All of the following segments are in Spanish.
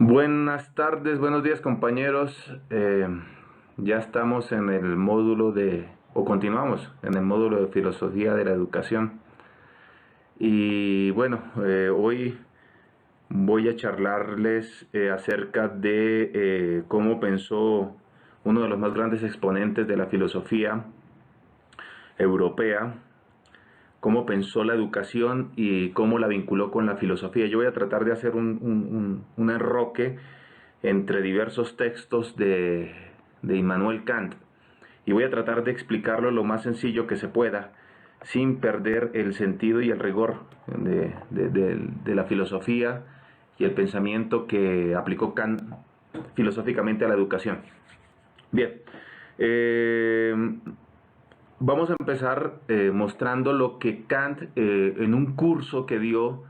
Buenas tardes, buenos días compañeros. Ya estamos en el módulo o continuamos en el módulo de Filosofía de la Educación. Y bueno, hoy voy a charlarles acerca de cómo pensó uno de los más grandes exponentes de la filosofía europea, cómo pensó la educación y cómo la vinculó con la filosofía. Yo voy a tratar de hacer un enroque entre diversos textos de Immanuel Kant y voy a tratar de explicarlo lo más sencillo que se pueda sin perder el sentido y el rigor de la filosofía y el pensamiento que aplicó Kant filosóficamente a la educación. Bien, eh, vamos a empezar mostrando lo que Kant en un curso que dio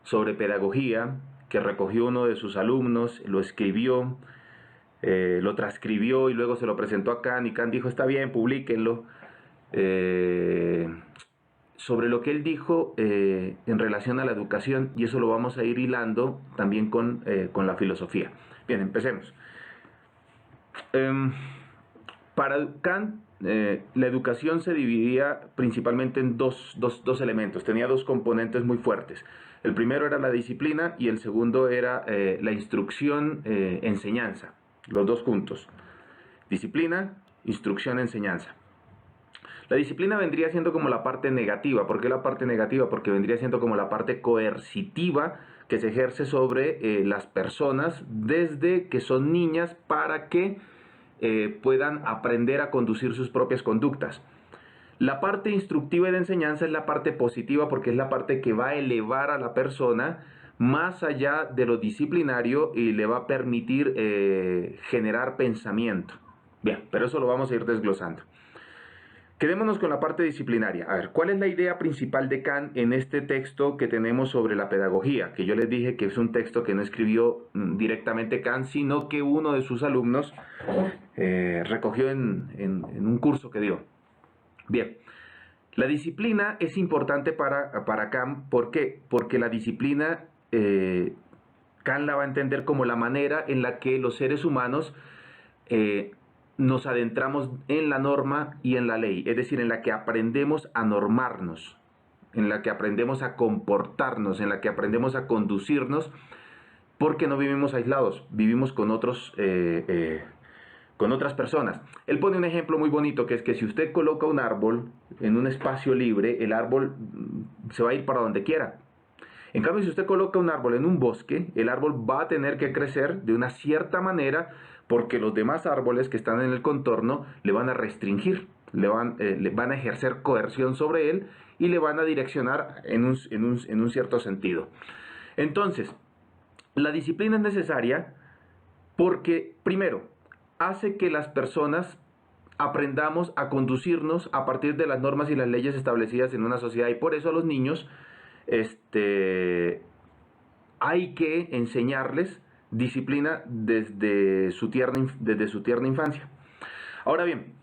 sobre pedagogía, que recogió uno de sus alumnos, lo escribió, lo transcribió y luego se lo presentó a Kant y Kant dijo, está bien, publíquenlo, eh, sobre lo que él dijo en relación a la educación, y eso lo vamos a ir hilando también con la filosofía. Bien, empecemos. Eh, para Kant, la educación se dividía principalmente en dos elementos, tenía dos componentes muy fuertes. El primero era la disciplina y el segundo era la instrucción, enseñanza, los dos juntos. Disciplina, instrucción, enseñanza. La disciplina vendría siendo como la parte negativa. ¿Por qué la parte negativa? Porque vendría siendo como la parte coercitiva que se ejerce sobre las personas desde que son niñas para que puedan aprender a conducir sus propias conductas. La parte instructiva y de enseñanza es la parte positiva porque es la parte que va a elevar a la persona más allá de lo disciplinario y le va a permitir generar pensamiento. Bien, pero eso lo vamos a ir desglosando. Quedémonos con la parte disciplinaria. A ver, ¿cuál es la idea principal de Kant en este texto que tenemos sobre la pedagogía? Que yo les dije que es un texto que no escribió directamente Kant, sino que uno de sus alumnos recogió en un curso que dio. Bien, la disciplina es importante para Kant. ¿Por qué? Porque la disciplina Kant la va a entender como la manera en la que los seres humanos eh, nos adentramos en la norma y en la ley, es decir, en la que aprendemos a normarnos, en la que aprendemos a comportarnos, en la que aprendemos a conducirnos, porque no vivimos aislados, vivimos con otras personas. Él pone un ejemplo muy bonito, que es que si usted coloca un árbol en un espacio libre, el árbol se va a ir para donde quiera. En cambio, si usted coloca un árbol en un bosque, el árbol va a tener que crecer de una cierta manera porque los demás árboles que están en el contorno le van a restringir, le van a ejercer coerción sobre él y le van a direccionar en un cierto sentido. Entonces, la disciplina es necesaria porque, primero, hace que las personas aprendamos a conducirnos a partir de las normas y las leyes establecidas en una sociedad, y por eso a los niños hay que enseñarles disciplina desde su tierna infancia. Ahora bien,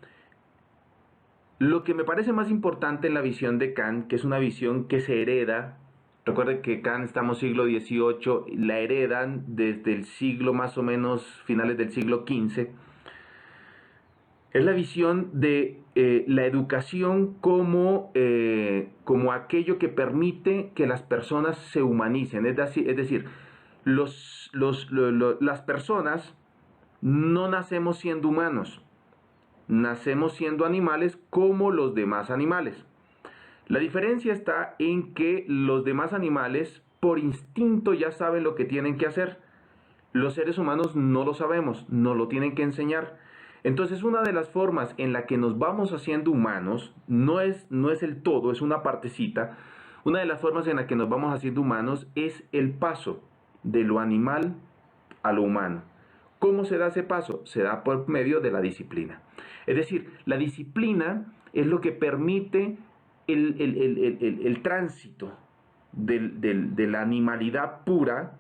lo que me parece más importante en la visión de Kant, que es una visión que se hereda, recuerden que Kant estamos siglo XVIII, la heredan desde el siglo más o menos finales del siglo XV, es la visión de la educación como aquello que permite que las personas se humanicen. Es decir, las personas no nacemos siendo humanos, nacemos siendo animales como los demás animales. La diferencia está en que los demás animales por instinto ya saben lo que tienen que hacer. Los seres humanos no lo sabemos, nos lo tienen que enseñar. Entonces, una de las formas en la que nos vamos haciendo humanos, no es el todo, es una partecita. Una de las formas en la que nos vamos haciendo humanos es el paso de lo animal a lo humano. ¿Cómo se da ese paso? Se da por medio de la disciplina. Es decir, la disciplina es lo que permite el tránsito de la animalidad pura,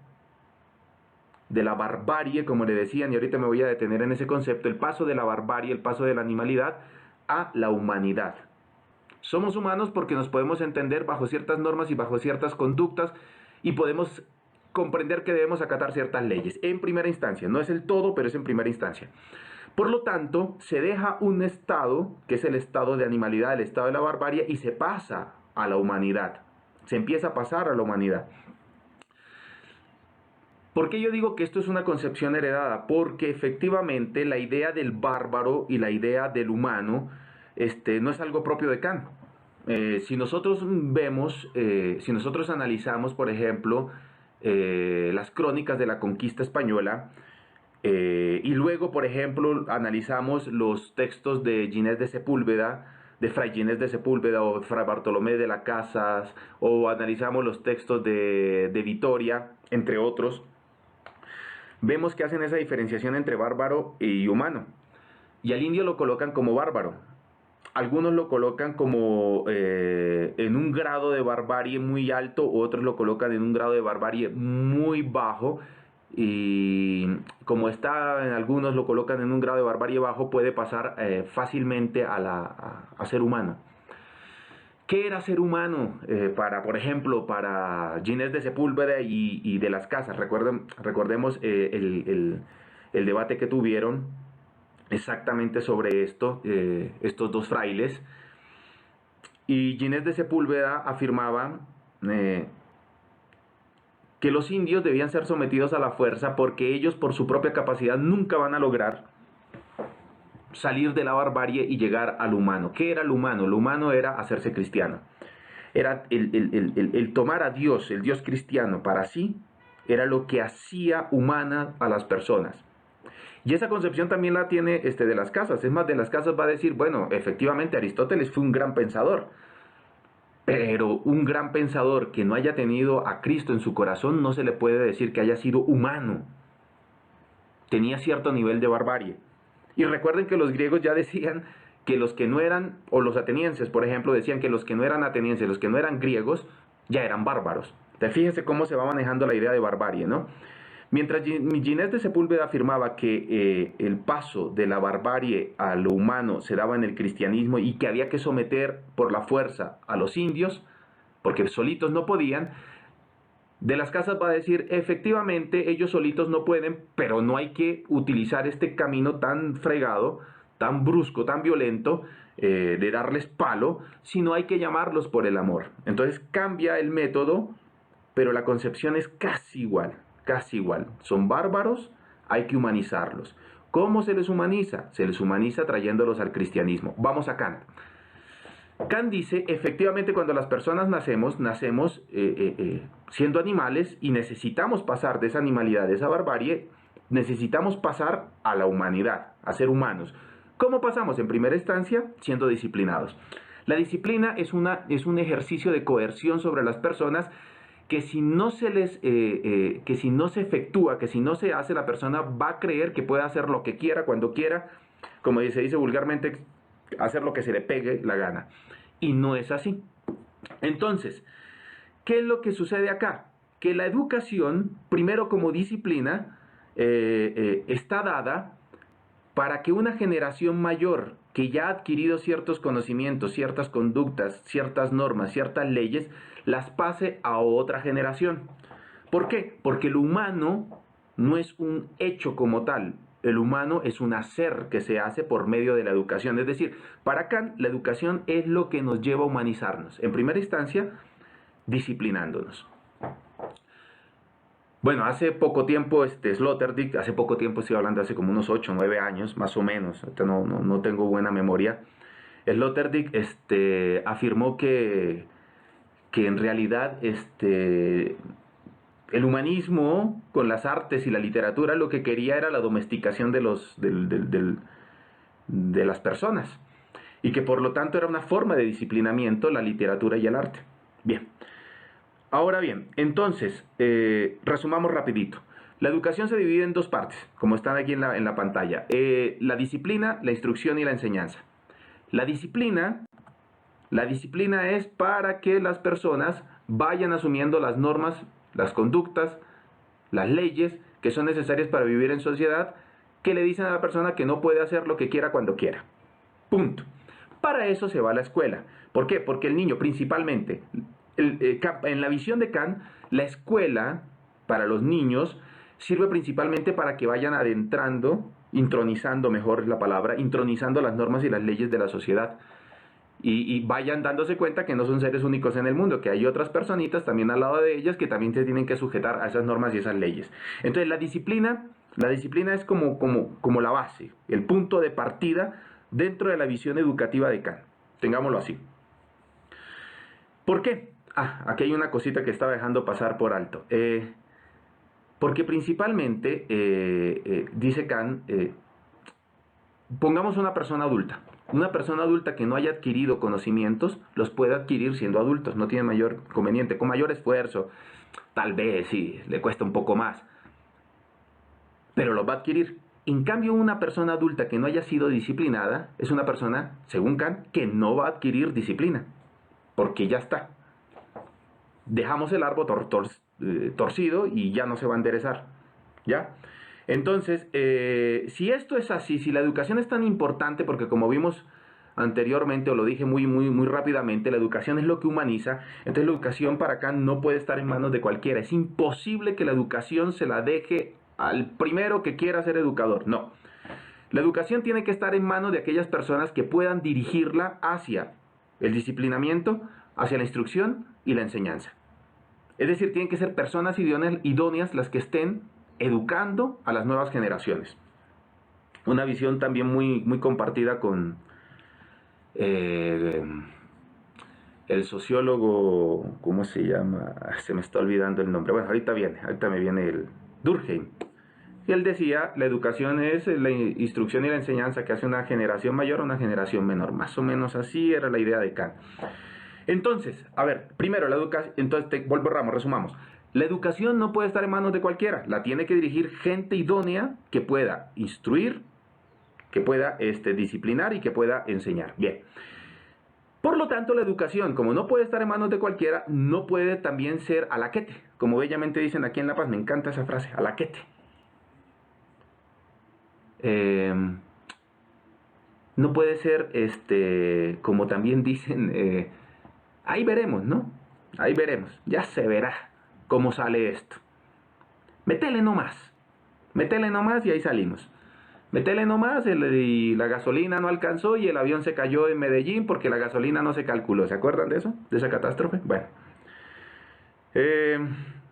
de la barbarie, como le decían, y ahorita me voy a detener en ese concepto, el paso de la barbarie, el paso de la animalidad a la humanidad. Somos humanos porque nos podemos entender bajo ciertas normas y bajo ciertas conductas y podemos comprender que debemos acatar ciertas leyes, en primera instancia. No es el todo, pero es en primera instancia. Por lo tanto, se deja un estado, que es el estado de animalidad, el estado de la barbarie, y se pasa a la humanidad. Se empieza a pasar a la humanidad. ¿Por qué yo digo que esto es una concepción heredada? Porque efectivamente la idea del bárbaro y la idea del humano no es algo propio de Kant. Si nosotros vemos, si nosotros analizamos, por ejemplo, las crónicas de la conquista española, y luego, por ejemplo, analizamos los textos de Ginés de Sepúlveda, de Fray Ginés de Sepúlveda o Fray Bartolomé de las Casas, o analizamos los textos de Vitoria, entre otros, vemos que hacen esa diferenciación entre bárbaro y humano. Y al indio lo colocan como bárbaro. Algunos lo colocan como en un grado de barbarie muy alto, otros lo colocan en un grado de barbarie muy bajo. Y como está en algunos lo colocan en un grado de barbarie bajo, puede pasar fácilmente a ser humano. ¿Qué era ser humano por ejemplo, para Ginés de Sepúlveda y de las Casas? Recordemos el debate que tuvieron exactamente sobre esto, estos dos frailes. Y Ginés de Sepúlveda afirmaba que los indios debían ser sometidos a la fuerza porque ellos por su propia capacidad nunca van a lograr salir de la barbarie y llegar al humano. ¿Qué era el humano? Lo humano era hacerse cristiano. Era el tomar a Dios, el Dios cristiano para sí, era lo que hacía humana a las personas. Y esa concepción también la tiene de las Casas. Es más, de las Casas va a decir, bueno, efectivamente Aristóteles fue un gran pensador, pero un gran pensador que no haya tenido a Cristo en su corazón no se le puede decir que haya sido humano. Tenía cierto nivel de barbarie. Y recuerden que los griegos ya decían que los que no eran, o los atenienses, por ejemplo, decían que los que no eran atenienses, los que no eran griegos, ya eran bárbaros. Entonces, fíjense cómo se va manejando la idea de barbarie, ¿no? Mientras Ginés de Sepúlveda afirmaba que el paso de la barbarie a lo humano se daba en el cristianismo y que había que someter por la fuerza a los indios, porque solitos no podían, de las Casas va a decir, efectivamente, ellos solitos no pueden, pero no hay que utilizar este camino tan fregado, tan brusco, tan violento, de darles palo, sino hay que llamarlos por el amor. Entonces cambia el método, pero la concepción es casi igual, casi igual. Son bárbaros, hay que humanizarlos. ¿Cómo se les humaniza? Se les humaniza trayéndolos al cristianismo. Vamos a Kant. Kant dice, efectivamente, cuando las personas nacemos siendo animales y necesitamos pasar de esa animalidad, de esa barbarie, necesitamos pasar a la humanidad, a ser humanos. ¿Cómo pasamos? En primera instancia, siendo disciplinados. La disciplina es un ejercicio de coerción sobre las personas que si no se efectúa, que si no se hace, la persona va a creer que puede hacer lo que quiera, cuando quiera, como se dice vulgarmente, hacer lo que se le pegue la gana. Y no es así. Entonces, ¿qué es lo que sucede acá? Que la educación, primero como disciplina, está dada para que una generación mayor que ya ha adquirido ciertos conocimientos, ciertas conductas, ciertas normas, ciertas leyes, las pase a otra generación. ¿Por qué? Porque lo humano no es un hecho como tal. El humano es un hacer que se hace por medio de la educación. Es decir, para Kant, la educación es lo que nos lleva a humanizarnos. En primera instancia, disciplinándonos. Bueno, hace poco tiempo, Sloterdijk, hace poco tiempo estoy hablando, hace como unos 8 o 9 años, más o menos, no tengo buena memoria, Sloterdijk afirmó que en realidad el humanismo con las artes y la literatura lo que quería era la domesticación de las personas y que por lo tanto era una forma de disciplinamiento la literatura y el arte. Bien. Ahora bien, entonces, resumamos rapidito. La educación se divide en dos partes, como están aquí en la pantalla. La disciplina, la instrucción y la enseñanza. La disciplina es para que las personas vayan asumiendo las normas, las conductas, las leyes que son necesarias para vivir en sociedad, que le dicen a la persona que no puede hacer lo que quiera cuando quiera. Punto. Para eso se va a la escuela. ¿Por qué? Porque el niño principalmente... en la visión de Kant, la escuela para los niños sirve principalmente para que vayan adentrando, intronizando, mejor es la palabra, intronizando las normas y las leyes de la sociedad. Y vayan dándose cuenta que no son seres únicos en el mundo, que hay otras personitas también al lado de ellas que también se tienen que sujetar a esas normas y esas leyes. Entonces la disciplina es como la base, el punto de partida dentro de la visión educativa de Kant. Tengámoslo así. ¿Por qué? Aquí hay una cosita que estaba dejando pasar por alto. Porque principalmente, dice Kant, pongamos una persona adulta. Una persona adulta que no haya adquirido conocimientos, los puede adquirir siendo adultos, no tiene mayor inconveniente, con mayor esfuerzo, tal vez sí, le cuesta un poco más, pero los va a adquirir. En cambio, una persona adulta que no haya sido disciplinada, es una persona, según Kant, que no va a adquirir disciplina, porque ya está. Dejamos el árbol torcido y ya no se va a enderezar, ¿ya? Entonces, si esto es así, si la educación es tan importante, porque como vimos anteriormente, o lo dije muy rápidamente, la educación es lo que humaniza, entonces la educación para Kant no puede estar en manos de cualquiera. Es imposible que la educación se la deje al primero que quiera ser educador, no. La educación tiene que estar en manos de aquellas personas que puedan dirigirla hacia el disciplinamiento, hacia la instrucción y la enseñanza. Es decir, tienen que ser personas idóneas las que estén educando a las nuevas generaciones. Una visión también muy compartida con el sociólogo, ¿cómo se llama? Se me está olvidando el nombre. Bueno, ahorita me viene el Durkheim. Y él decía, la educación es la instrucción y la enseñanza que hace una generación mayor a una generación menor. Más o menos así era la idea de Kant. Entonces, a ver, primero la educación, entonces resumamos. La educación no puede estar en manos de cualquiera, la tiene que dirigir gente idónea que pueda instruir, que pueda disciplinar y que pueda enseñar. Bien. Por lo tanto, la educación, como no puede estar en manos de cualquiera, no puede también ser alaquete. Como bellamente dicen aquí en La Paz, me encanta esa frase, alaquete. No puede ser, como también dicen, ahí veremos, ¿no? Ahí veremos, ya se verá cómo sale esto. Métele nomás y ahí salimos. Métele nomás y la gasolina no alcanzó y el avión se cayó en Medellín porque la gasolina no se calculó. ¿Se acuerdan de eso? ¿De esa catástrofe? Bueno.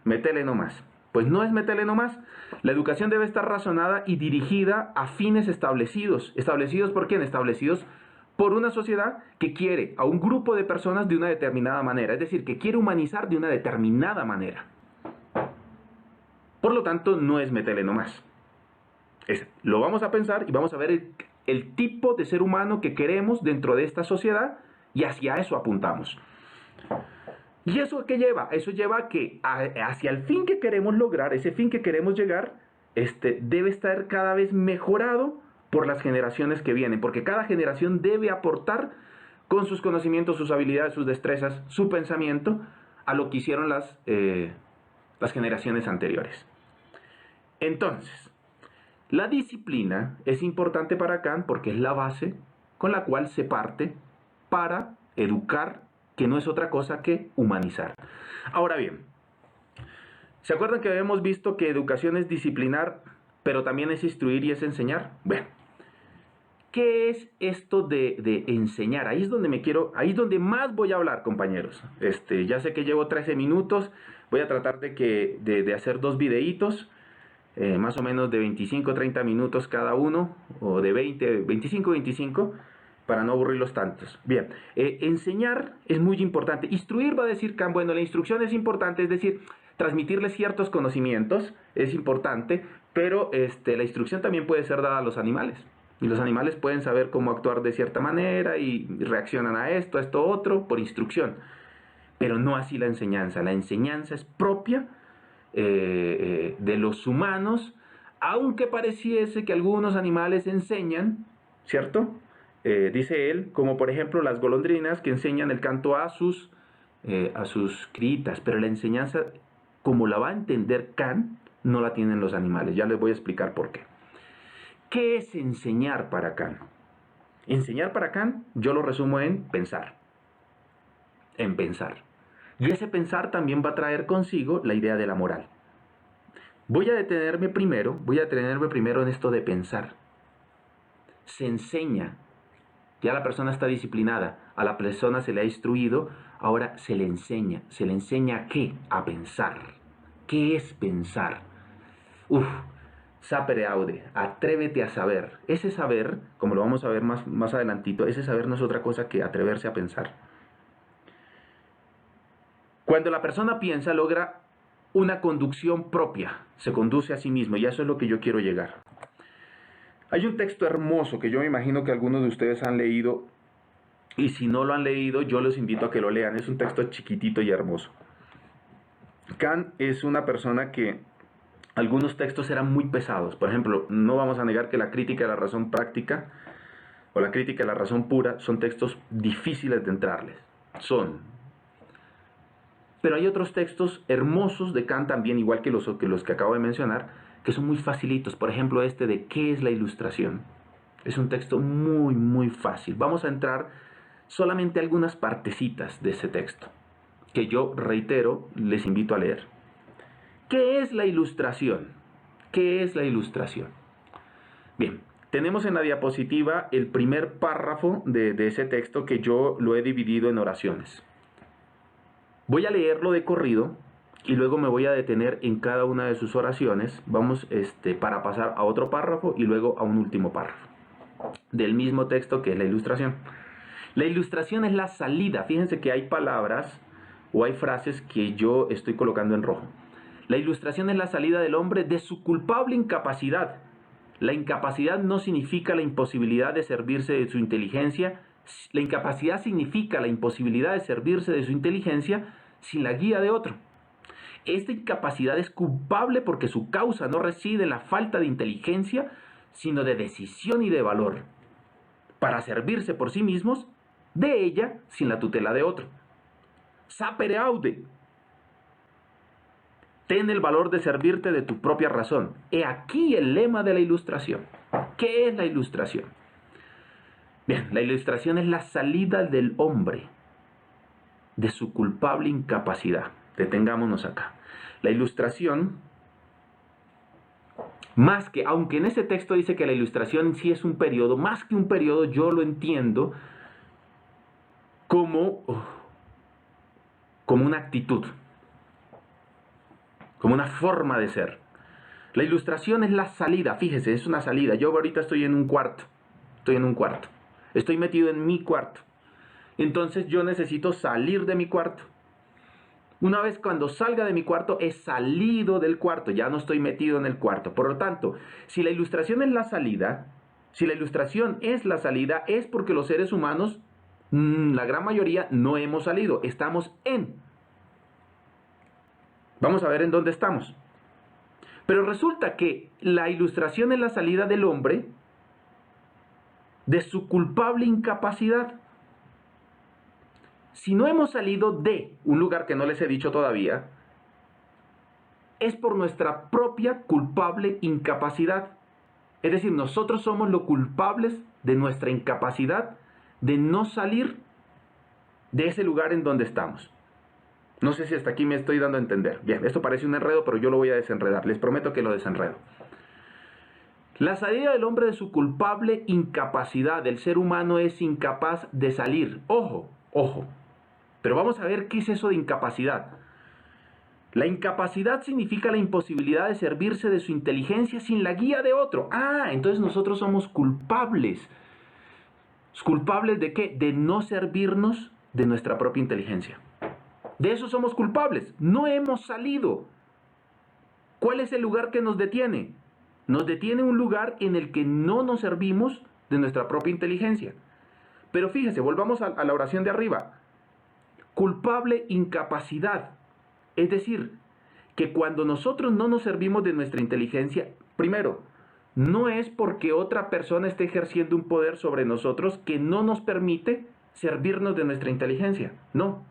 Métele nomás. Pues no es métele nomás. La educación debe estar razonada y dirigida a fines establecidos. ¿Establecidos por quién? Establecidos por una sociedad que quiere a un grupo de personas de una determinada manera. Es decir, que quiere humanizar de una determinada manera. Por lo tanto, no es métele nomás. Lo vamos a pensar y vamos a ver el tipo de ser humano que queremos dentro de esta sociedad y hacia eso apuntamos. ¿Y eso qué lleva? Eso lleva a que hacia el fin que queremos lograr, ese fin que queremos llegar, debe estar cada vez mejorado por las generaciones que vienen, porque cada generación debe aportar con sus conocimientos, sus habilidades, sus destrezas, su pensamiento, a lo que hicieron las generaciones anteriores. Entonces, la disciplina es importante para Kant porque es la base con la cual se parte para educar, que no es otra cosa que humanizar. Ahora bien, ¿se acuerdan que habíamos visto que educación es disciplinar, pero también es instruir y es enseñar? Bueno, ¿qué es esto de enseñar? Ahí es donde más voy a hablar, compañeros. Ya sé que llevo 13 minutos, voy a tratar de hacer 2 videitos, más o menos de 25-30 minutos cada uno, o de 25-25, para no aburrirlos tantos. Bien, enseñar es muy importante. Instruir va a decir Kant, bueno, la instrucción es importante, es decir, transmitirles ciertos conocimientos es importante, pero la instrucción también puede ser dada a los animales. Y los animales pueden saber cómo actuar de cierta manera y reaccionan a esto, otro, por instrucción. Pero no así la enseñanza. La enseñanza es propia de los humanos, aunque pareciese que algunos animales enseñan, ¿cierto? Dice él, como por ejemplo las golondrinas que enseñan el canto a sus critas, pero la enseñanza, como la va a entender Kant, no la tienen los animales. Ya les voy a explicar por qué. ¿Qué es enseñar para Kant? Enseñar para Kant, yo lo resumo en pensar. En pensar. Y ese pensar también va a traer consigo la idea de la moral. Voy a detenerme primero en esto de pensar. Se enseña, ya la persona está disciplinada, a la persona se le ha instruido, ahora se le enseña ¿a qué? A pensar. ¿Qué es pensar? Uf, sapere aude, atrévete a saber. Ese saber, como lo vamos a ver más adelantito, ese saber no es otra cosa que atreverse a pensar. Cuando la persona piensa, logra una conducción propia, se conduce a sí mismo, y a eso es lo que yo quiero llegar. Hay un texto hermoso que yo me imagino que algunos de ustedes han leído, y si no lo han leído, yo los invito a que lo lean. Es un texto chiquitito y hermoso. Kant es una persona que algunos textos eran muy pesados. Por ejemplo, no vamos a negar que la crítica de la razón práctica o la crítica de la razón pura son textos difíciles de entrarles. Pero hay otros textos hermosos de Kant también, igual que los que acabo de mencionar, que son muy facilitos. Por ejemplo, este de ¿qué es la ilustración? Es un texto muy, muy fácil. Vamos a entrar solamente a algunas partecitas de ese texto, que yo, reitero, les invito a leer. ¿Qué es la ilustración? ¿Qué es la ilustración? Bien, tenemos en la diapositiva el primer párrafo de ese texto, que yo lo he dividido en oraciones. Voy a leerlo de corrido y luego me voy a detener en cada una de sus oraciones. Vamos para pasar a otro párrafo y luego a un último párrafo del mismo texto, que es la ilustración. La ilustración es la salida. Fíjense que hay palabras o hay frases que yo estoy colocando en rojo. La ilustración es la salida del hombre de su culpable incapacidad. La incapacidad no significa la imposibilidad de servirse de su inteligencia. La incapacidad significa la imposibilidad de servirse de su inteligencia sin la guía de otro. Esta incapacidad es culpable porque su causa no reside en la falta de inteligencia, sino de decisión y de valor, para servirse por sí mismos de ella sin la tutela de otro. Sapere aude. Ten el valor de servirte de tu propia razón. He aquí el lema de la ilustración. ¿Qué es la ilustración? Bien, la ilustración es la salida del hombre de su culpable incapacidad. Detengámonos acá. La ilustración, más que, aunque en ese texto dice que la ilustración en sí es un periodo, más que un periodo, yo lo entiendo como una actitud, como una forma de ser. La ilustración es la salida, fíjese, es una salida. Yo ahorita estoy en un cuarto, estoy metido en mi cuarto. Entonces yo necesito salir de mi cuarto. Una vez cuando salga de mi cuarto, he salido del cuarto, ya no estoy metido en el cuarto. Por lo tanto, si la ilustración es la salida, es porque los seres humanos, la gran mayoría, no hemos salido, estamos en. Vamos a ver en dónde estamos. Pero resulta que la ilustración es la salida del hombre de su culpable incapacidad. Si no hemos salido de un lugar que no les he dicho todavía, es por nuestra propia culpable incapacidad. Es decir, nosotros somos los culpables de nuestra incapacidad de no salir de ese lugar en donde estamos. No sé si hasta aquí me estoy dando a entender. Bien, esto parece un enredo, pero yo lo voy a desenredar. Les prometo que lo desenredo. La salida del hombre de su culpable incapacidad. El ser humano es incapaz de salir. Ojo, ojo. Pero vamos a ver qué es eso de incapacidad. La incapacidad significa la imposibilidad de servirse de su inteligencia sin la guía de otro. Entonces nosotros somos culpables. ¿Culpables de qué? De no servirnos de nuestra propia inteligencia. De eso somos culpables. No hemos salido. ¿Cuál es el lugar que nos detiene? Nos detiene un lugar en el que no nos servimos de nuestra propia inteligencia. Pero fíjese, volvamos a la oración de arriba. Culpable incapacidad. Es decir, que cuando nosotros no nos servimos de nuestra inteligencia, primero, no es porque otra persona esté ejerciendo un poder sobre nosotros que no nos permite servirnos de nuestra inteligencia. No,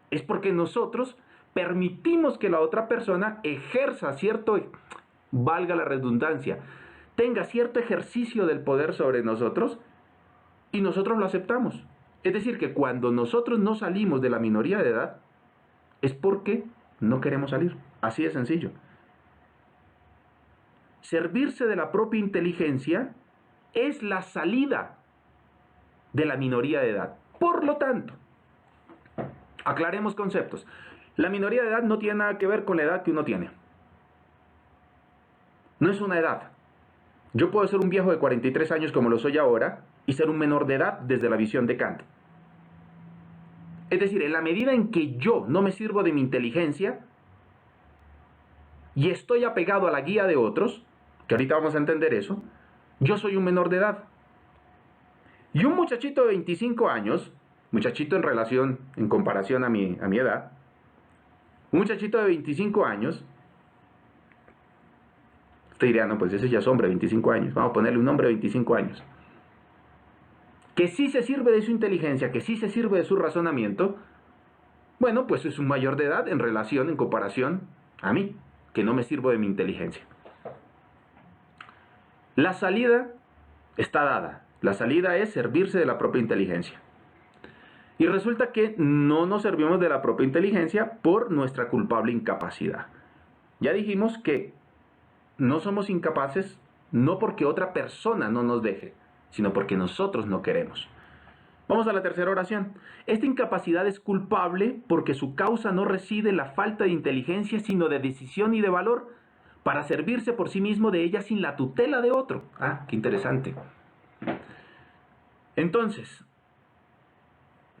es porque nosotros permitimos que la otra persona ejerza cierto, valga la redundancia, tenga cierto ejercicio del poder sobre nosotros y nosotros lo aceptamos. Es decir, que cuando nosotros no salimos de la minoría de edad, es porque no queremos salir. Así de sencillo. servirse de la propia inteligencia es la salida de la minoría de edad. Por lo tanto, aclaremos conceptos. La minoría de edad no tiene nada que ver con la edad que uno tiene. No es una edad. Yo puedo ser un viejo de 43 años como lo soy ahora y ser un menor de edad desde la visión de Kant. Es decir, en la medida en que yo no me sirvo de mi inteligencia y estoy apegado a la guía de otros, que ahorita vamos a entender eso, yo soy un menor de edad. Y un muchachito de 25 años, muchachito en comparación a mi edad, un muchachito de 25 años, usted diría, no, pues ese ya es hombre, 25 años, vamos a ponerle un hombre de 25 años, que sí se sirve de su inteligencia, que sí se sirve de su razonamiento, bueno, pues es un mayor de edad en comparación a mí, que no me sirvo de mi inteligencia. La salida está dada. La salida es servirse de la propia inteligencia. Y resulta que no nos servimos de la propia inteligencia por nuestra culpable incapacidad. Ya dijimos que no somos incapaces no porque otra persona no nos deje, sino porque nosotros no queremos. Vamos a la tercera oración. Esta incapacidad es culpable porque su causa no reside en la falta de inteligencia, sino de decisión y de valor para servirse por sí mismo de ella sin la tutela de otro. Ah, qué interesante. Entonces,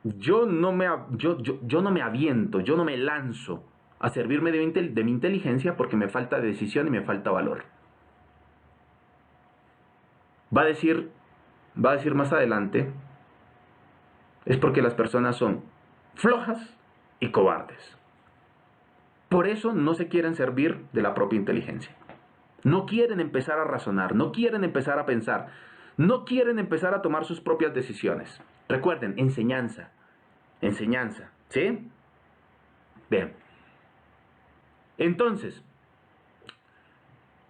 yo no me aviento, yo no me lanzo a servirme de mi inteligencia porque me falta decisión y me falta valor. Va a decir más adelante, es porque las personas son flojas y cobardes. Por eso no se quieren servir de la propia inteligencia. No quieren empezar a razonar, no quieren empezar a pensar, no quieren empezar a tomar sus propias decisiones. Recuerden, enseñanza, ¿sí? Bien. Entonces,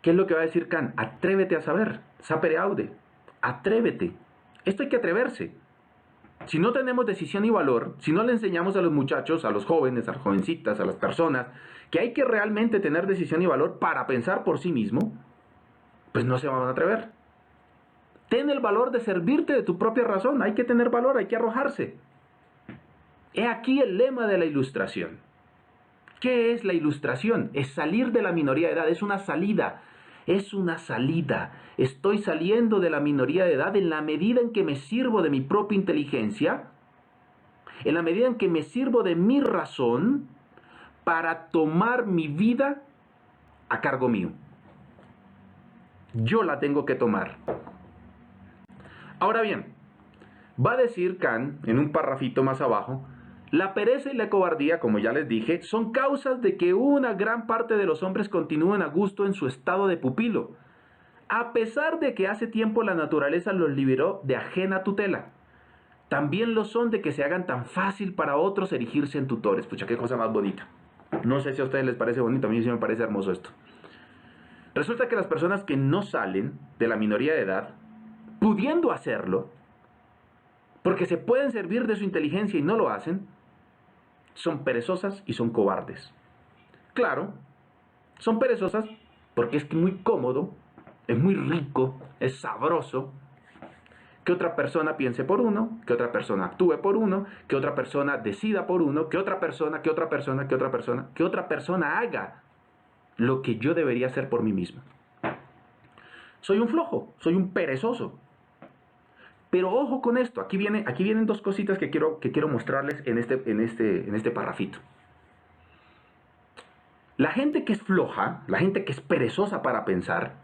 ¿qué es lo que va a decir Kant? Atrévete a saber, sapere aude, atrévete. Esto hay que atreverse. Si no tenemos decisión y valor, si no le enseñamos a los muchachos, a los jóvenes, a las jovencitas, a las personas, que hay que realmente tener decisión y valor para pensar por sí mismo, pues no se van a atrever. Ten el valor de servirte de tu propia razón, hay que tener valor, hay que arrojarse. He aquí el lema de la ilustración. ¿Qué es la ilustración? Es salir de la minoría de edad, es una salida. Es una salida. Estoy saliendo de la minoría de edad en la medida en que me sirvo de mi propia inteligencia, en la medida en que me sirvo de mi razón para tomar mi vida a cargo mío. Yo la tengo que tomar. Ahora bien, va a decir Kant en un parrafito más abajo, la pereza y la cobardía, como ya les dije, son causas de que una gran parte de los hombres continúen a gusto en su estado de pupilo, a pesar de que hace tiempo la naturaleza los liberó de ajena tutela. También lo son de que se hagan tan fácil para otros erigirse en tutores. Pucha, qué cosa más bonita. No sé si a ustedes les parece bonito, a mí sí me parece hermoso esto. Resulta que las personas que no salen de la minoría de edad, pudiendo hacerlo, porque se pueden servir de su inteligencia y no lo hacen, son perezosas y son cobardes. Claro, son perezosas porque es muy cómodo, es muy rico, es sabroso que otra persona piense por uno, que otra persona actúe por uno, que otra persona decida por uno, que otra persona haga lo que yo debería hacer por mí mismo. Soy un flojo, soy un perezoso. Pero ojo con esto, aquí vienen dos cositas que quiero mostrarles en este parrafito. La gente que es floja, la gente que es perezosa para pensar,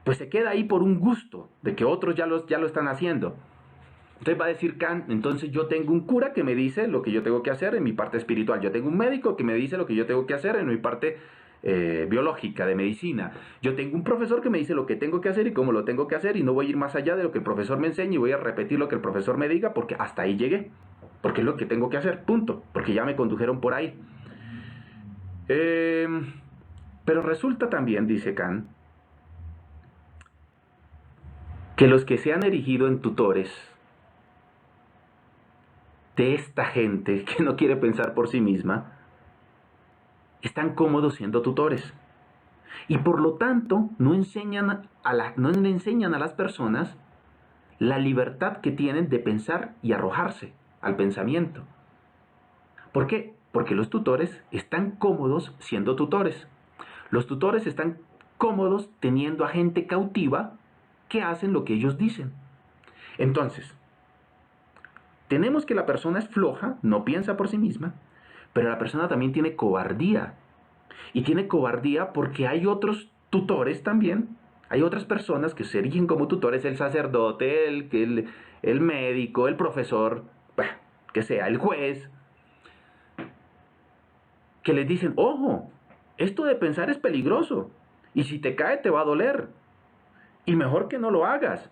pues se queda ahí por un gusto de que otros ya lo están haciendo. Entonces va a decir Kant, entonces yo tengo un cura que me dice lo que yo tengo que hacer en mi parte espiritual. Yo tengo un médico que me dice lo que yo tengo que hacer en mi parte biológica, de medicina. Yo tengo un profesor que me dice lo que tengo que hacer y cómo lo tengo que hacer y no voy a ir más allá de lo que el profesor me enseñe y voy a repetir lo que el profesor me diga porque hasta ahí llegué. Porque es lo que tengo que hacer, punto. Porque ya me condujeron por ahí. Pero resulta también, dice Kant, que los que se han erigido en tutores de esta gente que no quiere pensar por sí misma, están cómodos siendo tutores. Y por lo tanto, no le enseñan a las personas la libertad que tienen de pensar y arrojarse al pensamiento. ¿Por qué? Porque los tutores están cómodos siendo tutores. Los tutores están cómodos teniendo a gente cautiva que hacen lo que ellos dicen. Entonces, tenemos que la persona es floja, no piensa por sí misma, pero la persona también tiene cobardía. Y tiene cobardía porque hay otros tutores también, hay otras personas que se erigen como tutores, el sacerdote, el médico, el profesor, bah, que sea, el juez, que les dicen, ojo, esto de pensar es peligroso, y si te cae te va a doler, y mejor que no lo hagas,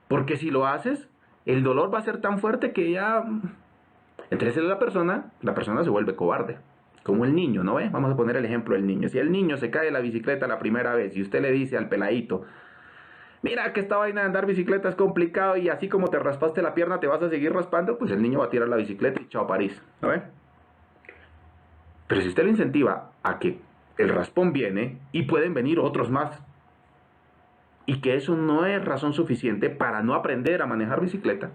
porque si lo haces, el dolor va a ser tan fuerte que ya... Entonces la persona se vuelve cobarde. Como el niño, ¿no ve? Vamos a poner el ejemplo del niño. Si el niño se cae de la bicicleta la primera vez y usted le dice al peladito, mira que esta vaina de andar bicicleta es complicado y así como te raspaste la pierna te vas a seguir raspando, pues el niño va a tirar la bicicleta y chao París, ¿no ve? Pero si usted le incentiva a que el raspón viene y pueden venir otros más, y que eso no es razón suficiente para no aprender a manejar bicicleta,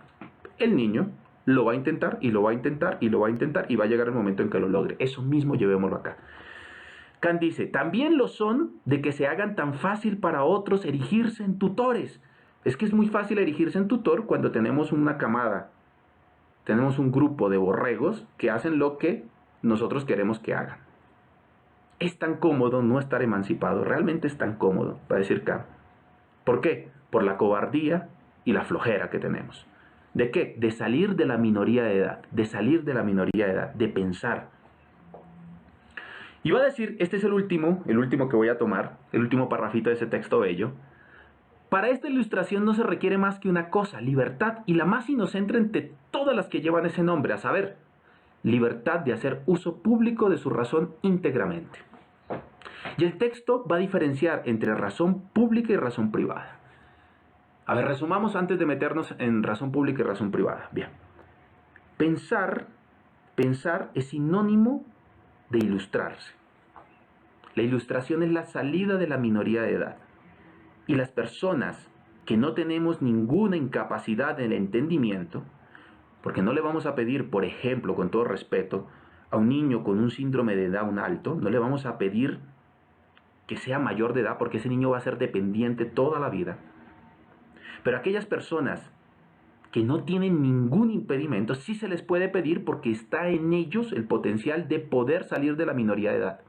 el niño lo va a intentar y lo va a intentar y lo va a intentar y va a llegar el momento en que lo logre. Eso mismo llevémoslo acá. Kant dice, también lo son de que se hagan tan fácil para otros erigirse en tutores. Es que es muy fácil erigirse en tutor cuando tenemos una camada, tenemos un grupo de borregos que hacen lo que nosotros queremos que hagan. Es tan cómodo no estar emancipado, realmente es tan cómodo, va a decir Kant. ¿Por qué? Por la cobardía y la flojera que tenemos. ¿De qué? De salir de la minoría de edad, de pensar. Y va a decir, este es el último que voy a tomar, el último parrafito de ese texto bello. Para esta ilustración no se requiere más que una cosa, libertad, y la más inocente entre todas las que llevan ese nombre, a saber, libertad de hacer uso público de su razón íntegramente. Y el texto va a diferenciar entre razón pública y razón privada. A ver, resumamos antes de meternos en razón pública y razón privada. Bien. Pensar es sinónimo de ilustrarse. La ilustración es la salida de la minoría de edad. Y las personas que no tenemos ninguna incapacidad en el entendimiento, porque no le vamos a pedir, por ejemplo, con todo respeto, a un niño con un síndrome de Down alto, no le vamos a pedir que sea mayor de edad porque ese niño va a ser dependiente toda la vida. Pero aquellas personas que no tienen ningún impedimento, sí se les puede pedir porque está en ellos el potencial de poder salir de la minoría de edad.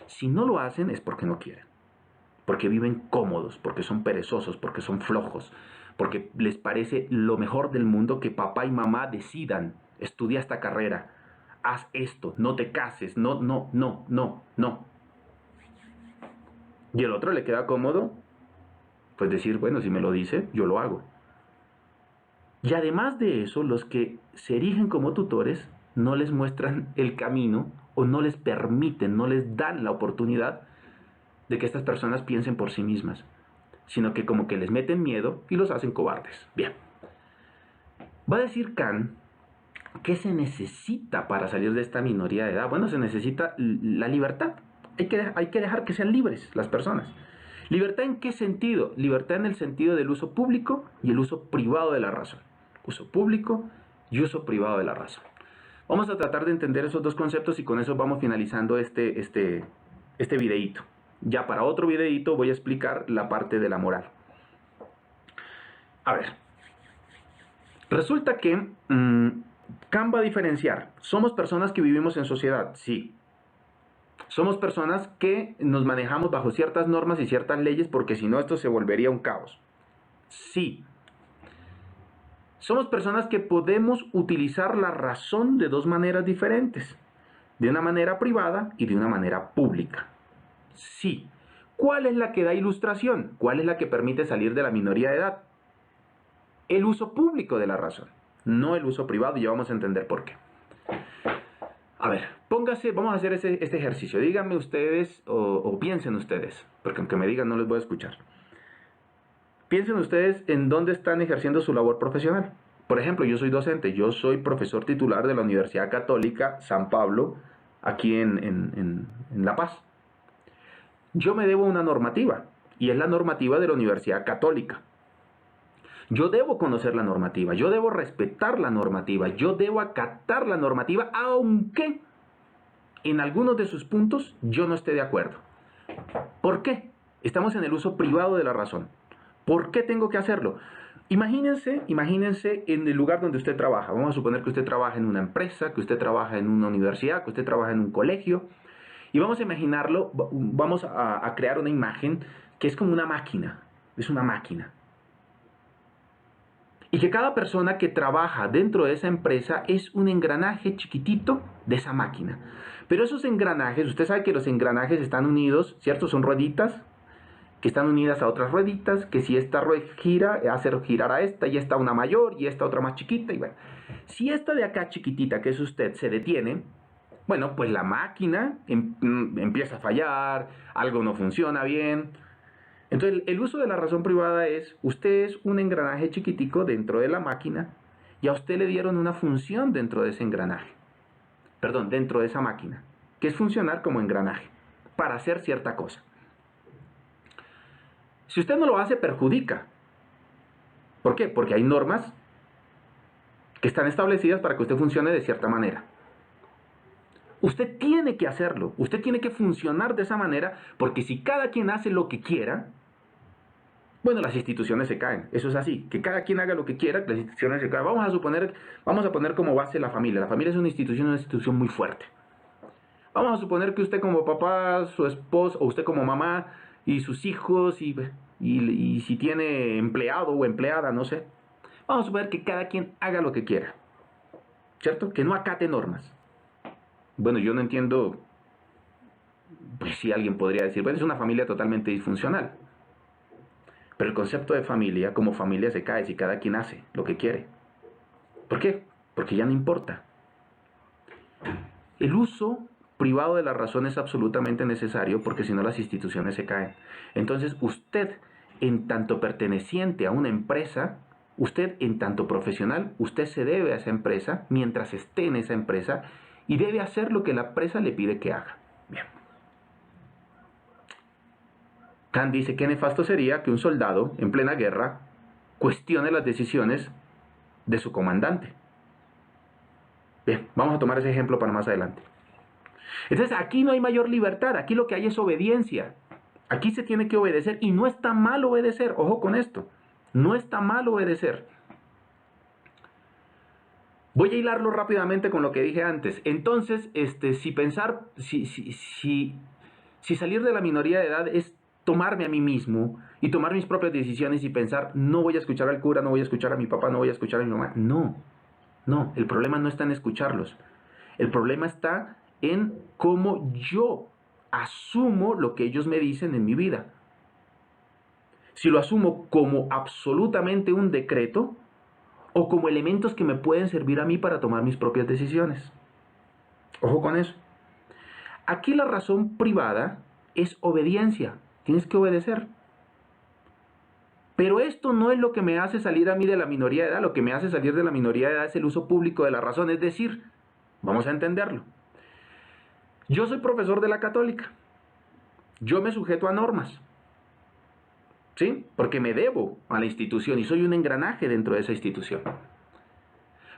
Si no lo hacen es porque no quieren, porque viven cómodos, porque son perezosos, porque son flojos, porque les parece lo mejor del mundo que papá y mamá decidan, estudia esta carrera, haz esto, no te cases, no. Y el otro le queda cómodo, pues decir, bueno, si me lo dice, yo lo hago. Y además de eso, los que se erigen como tutores no les muestran el camino o no les permiten, no les dan la oportunidad de que estas personas piensen por sí mismas, sino que como que les meten miedo y los hacen cobardes. Bien. Va a decir Kant, ¿qué se necesita para salir de esta minoría de edad? Bueno, se necesita la libertad. Hay que dejar que sean libres las personas. ¿Libertad en qué sentido? Libertad en el sentido del uso público y el uso privado de la razón. Uso público y uso privado de la razón. Vamos a tratar de entender esos dos conceptos y con eso vamos finalizando este videíto. Ya para otro videíto voy a explicar la parte de la moral. A ver. Resulta que Kant va a diferenciar. ¿Somos personas que vivimos en sociedad? Sí. Somos personas que nos manejamos bajo ciertas normas y ciertas leyes porque si no esto se volvería un caos. Sí. Somos personas que podemos utilizar la razón de dos maneras diferentes. De una manera privada y de una manera pública. Sí. ¿Cuál es la que da ilustración? ¿Cuál es la que permite salir de la minoría de edad? El uso público de la razón, no el uso privado, y ya vamos a entender por qué. A ver, vamos a hacer este ejercicio. Díganme ustedes o piensen ustedes, porque aunque me digan no les voy a escuchar. Piensen ustedes en dónde están ejerciendo su labor profesional. Por ejemplo, yo soy docente, yo soy profesor titular de la Universidad Católica San Pablo, aquí en La Paz. yo me debo una normativa, y es la normativa de la Universidad Católica. Yo debo conocer la normativa, yo debo respetar la normativa, yo debo acatar la normativa, aunque en algunos de sus puntos yo no esté de acuerdo. ¿Por qué? Estamos en el uso privado de la razón. ¿Por qué tengo que hacerlo? Imagínense en el lugar donde usted trabaja. Vamos a suponer que usted trabaja en una empresa, que usted trabaja en una universidad, que usted trabaja en un colegio. Y vamos a imaginarlo, vamos a crear una imagen que es como una máquina. Es una máquina. Y que cada persona que trabaja dentro de esa empresa es un engranaje chiquitito de esa máquina. Pero esos engranajes, usted sabe que los engranajes están unidos, ¿cierto? Son rueditas que están unidas a otras rueditas, que si esta rueda gira, hace girar a esta, y esta una mayor, y esta otra más chiquita, y bueno. Si esta de acá chiquitita, que es usted, se detiene, bueno, pues la máquina empieza a fallar, algo no funciona bien. Entonces, el uso de la razón privada es, usted es un engranaje chiquitico dentro de la máquina, y a usted le dieron una función dentro de ese engranaje, perdón, dentro de esa máquina, que es funcionar como engranaje, para hacer cierta cosa. Si usted no lo hace, perjudica. ¿Por qué? Porque hay normas que están establecidas para que usted funcione de cierta manera. Usted tiene que hacerlo, usted tiene que funcionar de esa manera, porque si cada quien hace lo que quiera, bueno, las instituciones se caen. Eso es así, que cada quien haga lo que quiera, las instituciones se caen. Vamos a poner como base la familia. La familia es una institución muy fuerte. Vamos a suponer que usted como papá, su esposo, o usted como mamá, y sus hijos, y si tiene empleado o empleada, no sé. Vamos a suponer que cada quien haga lo que quiera, ¿cierto? Que no acate normas. Bueno, yo no entiendo, pues si alguien podría decir, bueno, es una familia totalmente disfuncional. Pero el concepto de familia, como familia, se cae si cada quien hace lo que quiere. ¿Por qué? Porque ya no importa. El uso privado de la razón es absolutamente necesario, porque si no las instituciones se caen. Entonces usted, en tanto perteneciente a una empresa, usted en tanto profesional, usted se debe a esa empresa mientras esté en esa empresa, y debe hacer lo que la empresa le pide que haga. Bien. Kant dice que nefasto sería que un soldado en plena guerra cuestione las decisiones de su comandante. Bien, vamos a tomar ese ejemplo para más adelante. Entonces aquí no hay mayor libertad, aquí lo que hay es obediencia. Aquí se tiene que obedecer, y no está mal obedecer, ojo con esto, no está mal obedecer. Voy a hilarlo rápidamente con lo que dije antes. Entonces, si salir de la minoría de edad es tomarme a mí mismo y tomar mis propias decisiones y pensar, no voy a escuchar al cura, no voy a escuchar a mi papá, no voy a escuchar a mi mamá. No, el problema no está en escucharlos. El problema está en cómo yo asumo lo que ellos me dicen en mi vida. Si lo asumo como absolutamente un decreto, o como elementos que me pueden servir a mí para tomar mis propias decisiones. Ojo con eso. Aquí la razón privada es obediencia. Tienes que obedecer. Pero esto no es lo que me hace salir a mí de la minoría de edad. Lo que me hace salir de la minoría de edad es el uso público de la razón. Es decir, vamos a entenderlo. Yo soy profesor de la Católica. Yo me sujeto a normas. ¿Sí? Porque me debo a la institución y soy un engranaje dentro de esa institución.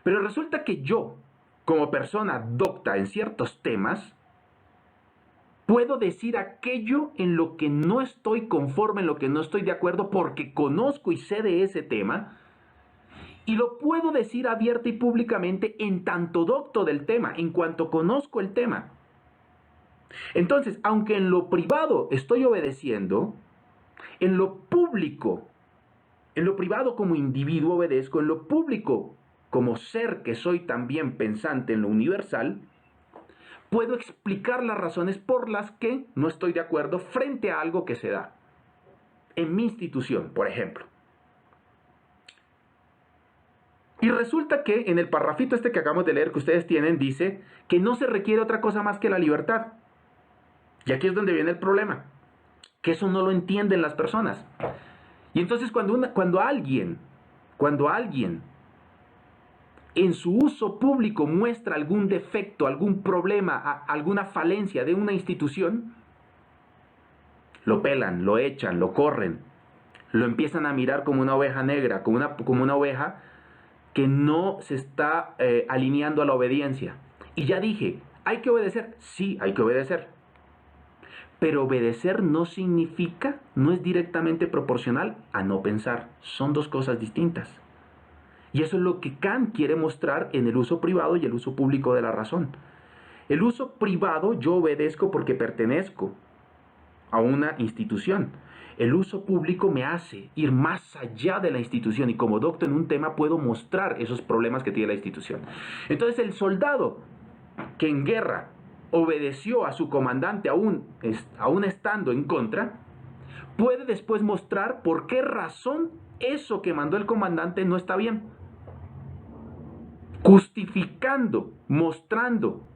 Pero resulta que yo, como persona docta en ciertos temas, puedo decir aquello en lo que no estoy conforme, en lo que no estoy de acuerdo, porque conozco y sé de ese tema, y lo puedo decir abierta y públicamente en tanto docto del tema, en cuanto conozco el tema. Entonces, aunque en lo privado estoy obedeciendo, en lo público, en lo privado como individuo obedezco, en lo público como ser que soy también pensante en lo universal, puedo explicar las razones por las que no estoy de acuerdo frente a algo que se da en mi institución, por ejemplo. Y resulta que en el parrafito este que acabamos de leer que ustedes tienen, dice que no se requiere otra cosa más que la libertad. Y aquí es donde viene el problema, que eso no lo entienden las personas. Y entonces cuando alguien en su uso público muestra algún defecto, algún problema, alguna falencia de una institución, lo pelan, lo echan, lo corren, lo empiezan a mirar como una oveja negra, como una oveja que no se está alineando a la obediencia. Y ya dije, ¿hay que obedecer? Sí, hay que obedecer. Pero obedecer no significa, no es directamente proporcional a no pensar. Son dos cosas distintas. Y eso es lo que Kant quiere mostrar en el uso privado y el uso público de la razón. El uso privado, yo obedezco porque pertenezco a una institución. El uso público me hace ir más allá de la institución y como docto en un tema puedo mostrar esos problemas que tiene la institución. Entonces el soldado que en guerra obedeció a su comandante aún estando en contra, puede después mostrar por qué razón eso que mandó el comandante no está bien. Justificando, mostrando,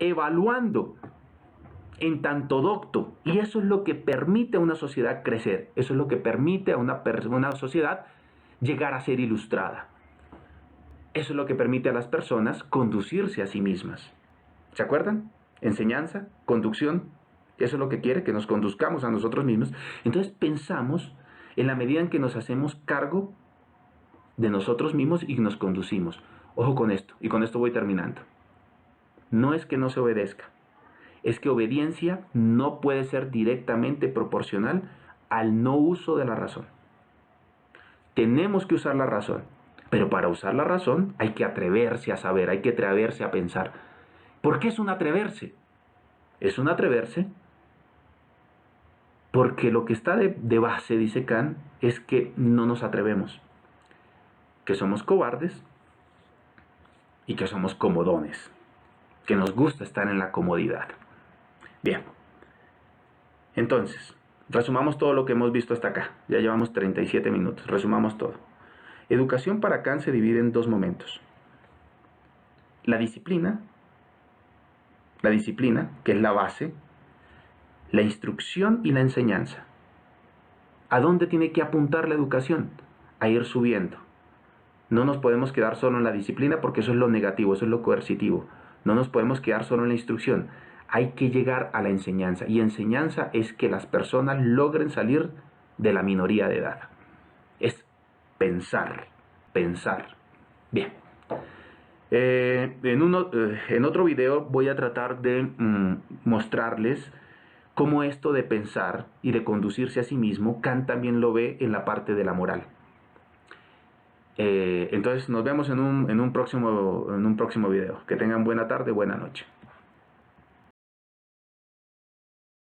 evaluando en tanto docto. Y eso es lo que permite a una sociedad crecer. Eso es lo que permite a una sociedad llegar a ser ilustrada. Eso es lo que permite a las personas conducirse a sí mismas. ¿Se acuerdan? Enseñanza, conducción. Eso es lo que quiere, que nos conduzcamos a nosotros mismos. Entonces pensamos en la medida en que nos hacemos cargo de nosotros mismos y nos conducimos. Ojo con esto, y con esto voy terminando. No es que no se obedezca, es que obediencia no puede ser directamente proporcional al no uso de la razón. Tenemos que usar la razón, pero para usar la razón hay que atreverse a saber, hay que atreverse a pensar. ¿Por qué es un atreverse? Es un atreverse porque lo que está de base, dice Kant, es que no nos atrevemos, que somos cobardes y que somos comodones, que nos gusta estar en la comodidad. Bien, entonces, resumamos todo lo que hemos visto hasta acá. Ya llevamos 37 minutos, resumamos todo. Educación para Kant se divide en dos momentos. La disciplina, que es la base, la instrucción y la enseñanza. ¿A dónde tiene que apuntar la educación? A ir subiendo. No nos podemos quedar solo en la disciplina porque eso es lo negativo, eso es lo coercitivo. No nos podemos quedar solo en la instrucción. Hay que llegar a la enseñanza. Y enseñanza es que las personas logren salir de la minoría de edad. Es pensar, pensar. Bien. En otro video voy a tratar de mostrarles cómo esto de pensar y de conducirse a sí mismo, Kant también lo ve en la parte de la moral. Entonces nos vemos en un próximo video. Que tengan buena tarde, buena noche.